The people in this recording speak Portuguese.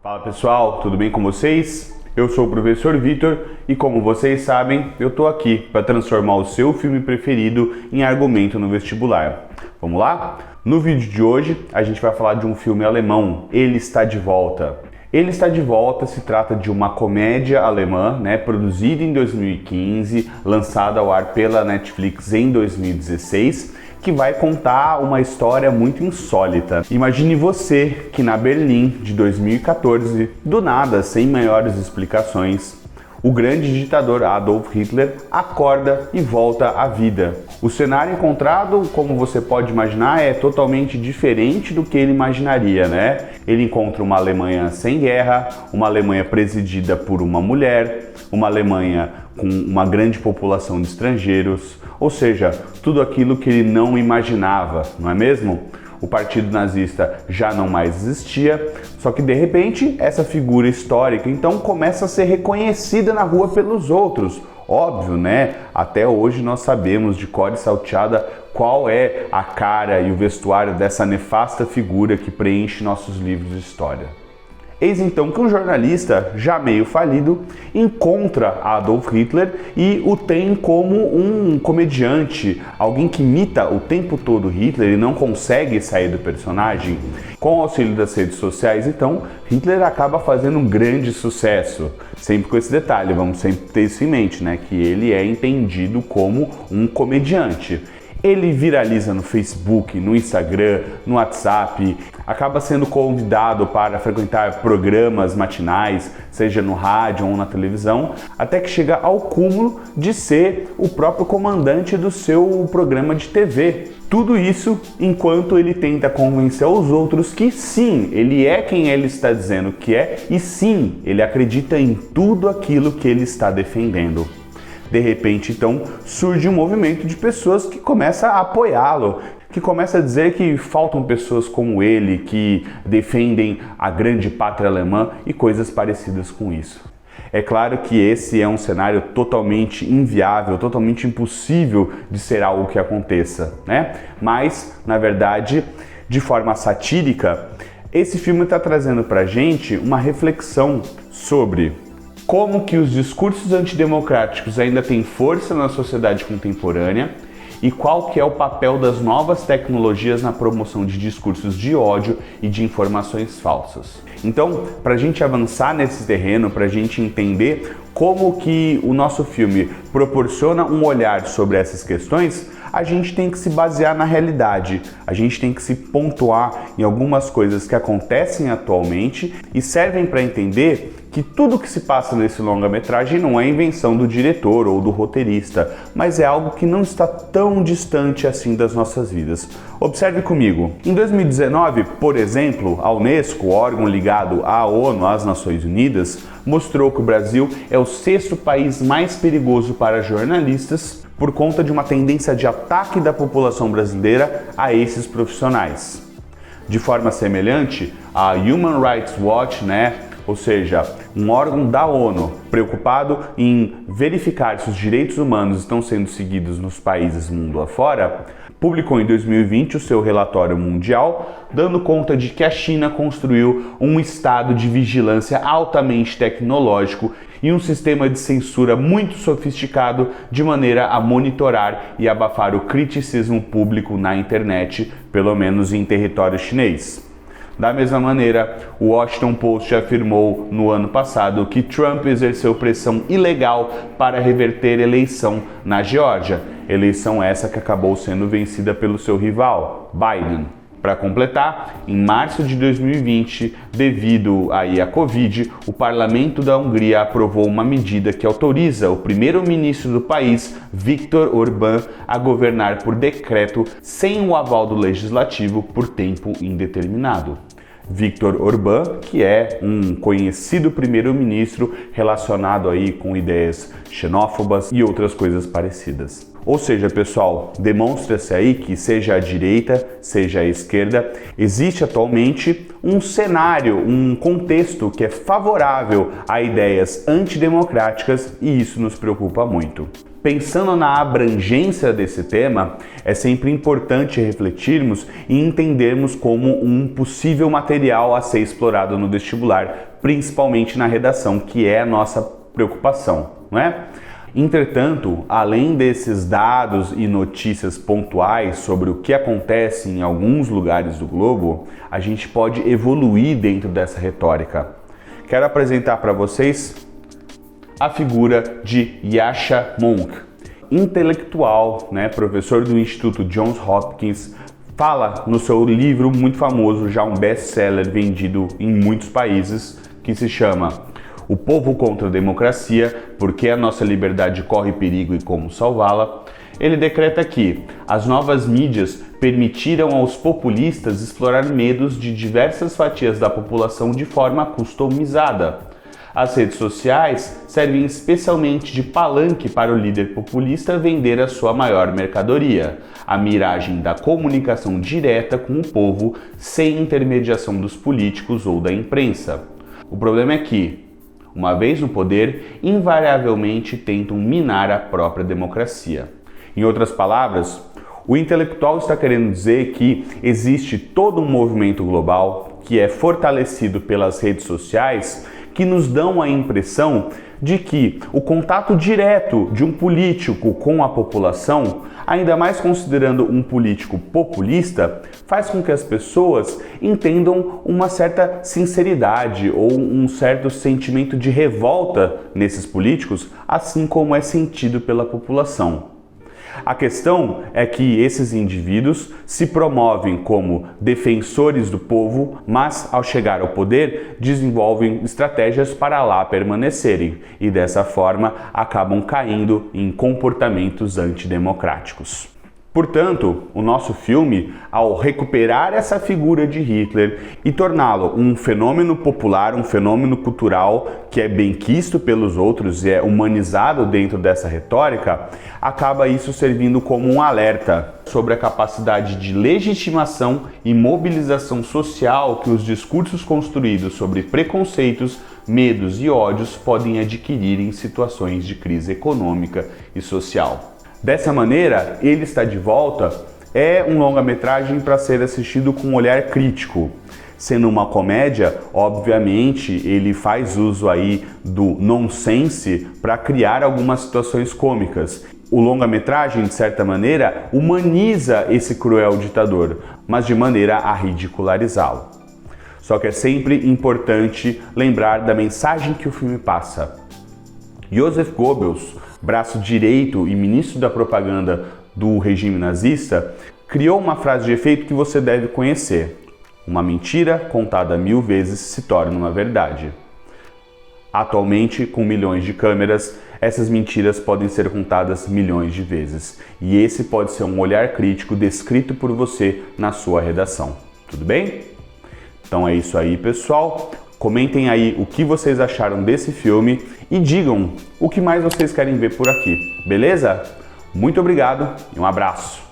Fala pessoal, tudo bem com vocês? Eu sou o professor Vitor e como vocês sabem, eu tô aqui para transformar o seu filme preferido em argumento no vestibular. Vamos lá? No vídeo de hoje a gente vai falar de um filme alemão, Ele Está de Volta. Ele Está de Volta se trata de uma comédia alemã, produzida em 2015, lançada ao ar pela Netflix em 2016, que vai contar uma história muito insólita. Imagine você que na Berlim de 2014, do nada, sem maiores explicações, o grande ditador Adolf Hitler acorda e volta à vida. O cenário encontrado, como você pode imaginar, é totalmente diferente do que ele imaginaria, Ele encontra uma Alemanha sem guerra, uma Alemanha presidida por uma mulher, uma Alemanha com uma grande população de estrangeiros, ou seja, tudo aquilo que ele não imaginava, não é mesmo? O partido nazista já não mais existia, só que de repente essa figura histórica então começa a ser reconhecida na rua pelos outros. Óbvio, Até hoje nós sabemos de cor e salteada qual é a cara e o vestuário dessa nefasta figura que preenche nossos livros de história. Eis então que um jornalista, já meio falido, encontra Adolf Hitler e o tem como um comediante, alguém que imita o tempo todo Hitler e não consegue sair do personagem. Com o auxílio das redes sociais, então, Hitler acaba fazendo um grande sucesso. Sempre com esse detalhe, vamos sempre ter isso em mente, que ele é entendido como um comediante. Ele viraliza no Facebook, no Instagram, no WhatsApp, acaba sendo convidado para frequentar programas matinais, seja no rádio ou na televisão, até que chega ao cúmulo de ser o próprio comandante do seu programa de TV. Tudo isso enquanto ele tenta convencer os outros que sim, ele é quem ele está dizendo que é e sim, ele acredita em tudo aquilo que ele está defendendo. De repente, então, surge um movimento de pessoas que começa a apoiá-lo, que começa a dizer que faltam pessoas como ele, que defendem a grande pátria alemã e coisas parecidas com isso. É claro que esse é um cenário totalmente inviável, totalmente impossível de ser algo que aconteça, Mas, na verdade, de forma satírica, esse filme está trazendo pra gente uma reflexão sobre como que os discursos antidemocráticos ainda têm força na sociedade contemporânea e qual que é o papel das novas tecnologias na promoção de discursos de ódio e de informações falsas. Então, para a gente avançar nesse terreno, para a gente entender como que o nosso filme proporciona um olhar sobre essas questões, a gente tem que se basear na realidade, a gente tem que se pontuar em algumas coisas que acontecem atualmente e servem para entender que tudo que se passa nesse longa-metragem não é invenção do diretor ou do roteirista, mas é algo que não está tão distante assim das nossas vidas. Observe comigo. Em 2019, por exemplo, a Unesco, órgão ligado à ONU, às Nações Unidas, mostrou que o Brasil é o 6º país mais perigoso para jornalistas por conta de uma tendência de ataque da população brasileira a esses profissionais. De forma semelhante, a Human Rights Watch, ou seja, um órgão da ONU preocupado em verificar se os direitos humanos estão sendo seguidos nos países mundo afora, publicou em 2020 o seu relatório mundial, dando conta de que a China construiu um estado de vigilância altamente tecnológico e um sistema de censura muito sofisticado de maneira a monitorar e abafar o criticismo público na internet, pelo menos em território chinês. Da mesma maneira, o Washington Post afirmou no ano passado que Trump exerceu pressão ilegal para reverter eleição na Geórgia, eleição essa que acabou sendo vencida pelo seu rival, Biden. Para completar, em março de 2020, devido à Covid, o parlamento da Hungria aprovou uma medida que autoriza o primeiro-ministro do país, Viktor Orbán, a governar por decreto sem o aval do legislativo por tempo indeterminado. Viktor Orbán, que é um conhecido primeiro-ministro relacionado aí com ideias xenófobas e outras coisas parecidas. Ou seja, pessoal, demonstra-se aí que seja a direita, seja a esquerda, existe atualmente um cenário, um contexto que é favorável a ideias antidemocráticas e isso nos preocupa muito. Pensando na abrangência desse tema, é sempre importante refletirmos e entendermos como um possível material a ser explorado no vestibular, principalmente na redação, que é a nossa preocupação, não é? Entretanto, além desses dados e notícias pontuais sobre o que acontece em alguns lugares do globo, a gente pode evoluir dentro dessa retórica. Quero apresentar para vocês a figura de Yascha Mounk, intelectual, professor do Instituto Johns Hopkins, fala no seu livro muito famoso, já um best-seller vendido em muitos países, que se chama O Povo contra a Democracia, Por que a Nossa Liberdade Corre Perigo e Como Salvá-la. Ele decreta que as novas mídias permitiram aos populistas explorar medos de diversas fatias da população de forma customizada. As redes sociais servem especialmente de palanque para o líder populista vender a sua maior mercadoria, a miragem da comunicação direta com o povo sem intermediação dos políticos ou da imprensa. O problema é que, uma vez no poder, invariavelmente tentam minar a própria democracia. Em outras palavras, o intelectual está querendo dizer que existe todo um movimento global que é fortalecido pelas redes sociais que nos dão a impressão de que o contato direto de um político com a população, ainda mais considerando um político populista, faz com que as pessoas entendam uma certa sinceridade ou um certo sentimento de revolta nesses políticos, assim como é sentido pela população. A questão é que esses indivíduos se promovem como defensores do povo, mas ao chegar ao poder desenvolvem estratégias para lá permanecerem e dessa forma acabam caindo em comportamentos antidemocráticos. Portanto, o nosso filme, ao recuperar essa figura de Hitler e torná-lo um fenômeno popular, um fenômeno cultural que é benquisto pelos outros e é humanizado dentro dessa retórica, acaba isso servindo como um alerta sobre a capacidade de legitimação e mobilização social que os discursos construídos sobre preconceitos, medos e ódios podem adquirir em situações de crise econômica e social. Dessa maneira, Ele Está de Volta é um longa-metragem para ser assistido com um olhar crítico. Sendo uma comédia, obviamente, ele faz uso aí do nonsense para criar algumas situações cômicas. O longa-metragem, de certa maneira, humaniza esse cruel ditador, mas de maneira a ridicularizá-lo. Só que é sempre importante lembrar da mensagem que o filme passa. Joseph Goebbels, braço direito e ministro da propaganda do regime nazista, criou uma frase de efeito que você deve conhecer. Uma mentira contada 1000 vezes se torna uma verdade. Atualmente, com milhões de câmeras, essas mentiras podem ser contadas milhões de vezes. E esse pode ser um olhar crítico descrito por você na sua redação. Tudo bem? Então é isso aí, pessoal. Comentem aí o que vocês acharam desse filme e digam o que mais vocês querem ver por aqui, beleza? Muito obrigado e um abraço!